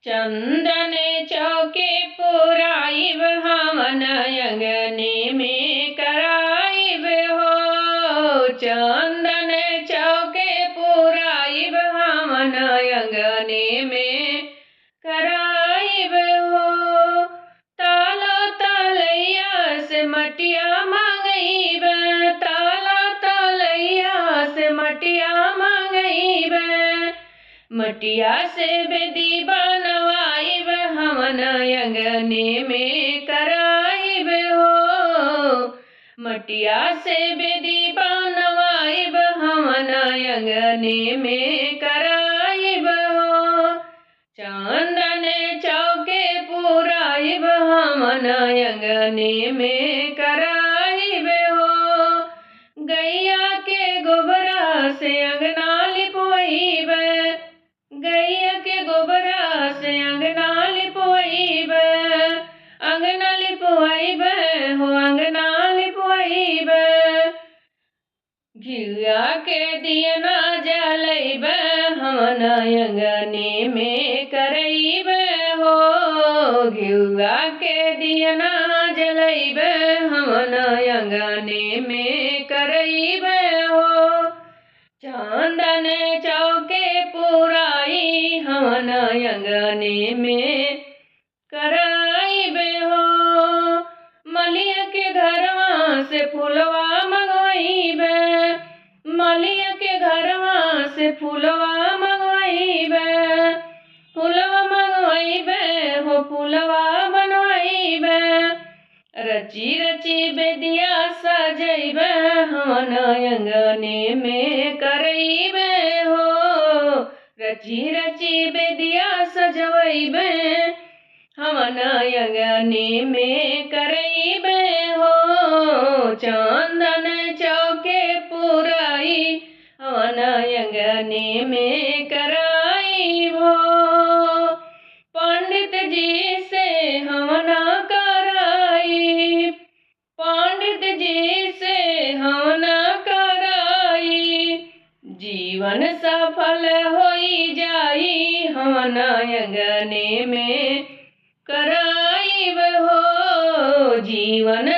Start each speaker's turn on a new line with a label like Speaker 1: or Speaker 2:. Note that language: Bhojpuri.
Speaker 1: चंदन चौके पुराइब हमन अंगने में कराइब हो। चंदन चौके पुराइब हमन अंगने में कराइब हो। ताला तलैया से मटिया मांगइब, ताला तलैया से मटिया मांगइब। मटिया से बेदी बनवाइब हमन अंगने में कराइब हो। मटिया से बेदी बनवाइब हमन अंगने में कराइब हो। चंदन चौके पुराइब हमन अंगने में कराइब हो। गैया के गोबरा से अंगना लिपवाइब, गैया के गोबरा से अंगना लिपवाइब, अंगना लिपवाइब हो, अंगना लिपवाइब। घिउआ के दियना जलैब हमन अंगने में करइब हो। घिउआ के दियना जलैब हमन अंगने में करइब हो। चंदन चौके पुराई हमन अंगने में कराइब हो। मलिया के घरवा से फूलवा मंगवाइब, मलिया के घरवा से फूलवा मंगवाइब, फूलवा मंगवाइब हो, फूलवा बनवाइब। रची रची बेदिया सजइब हमन अंगने में करइब हो। रची रची बेदिया सजवइब हमन अंगने में करइब हो। चंदन चौके पुराई हमन अंगने में कराइब हो। पंडित जी से हमन कराई, पंडित जी से हमन कराई। जीवन सफल होई जाई हमन अंगने में कराइब हो। जीवन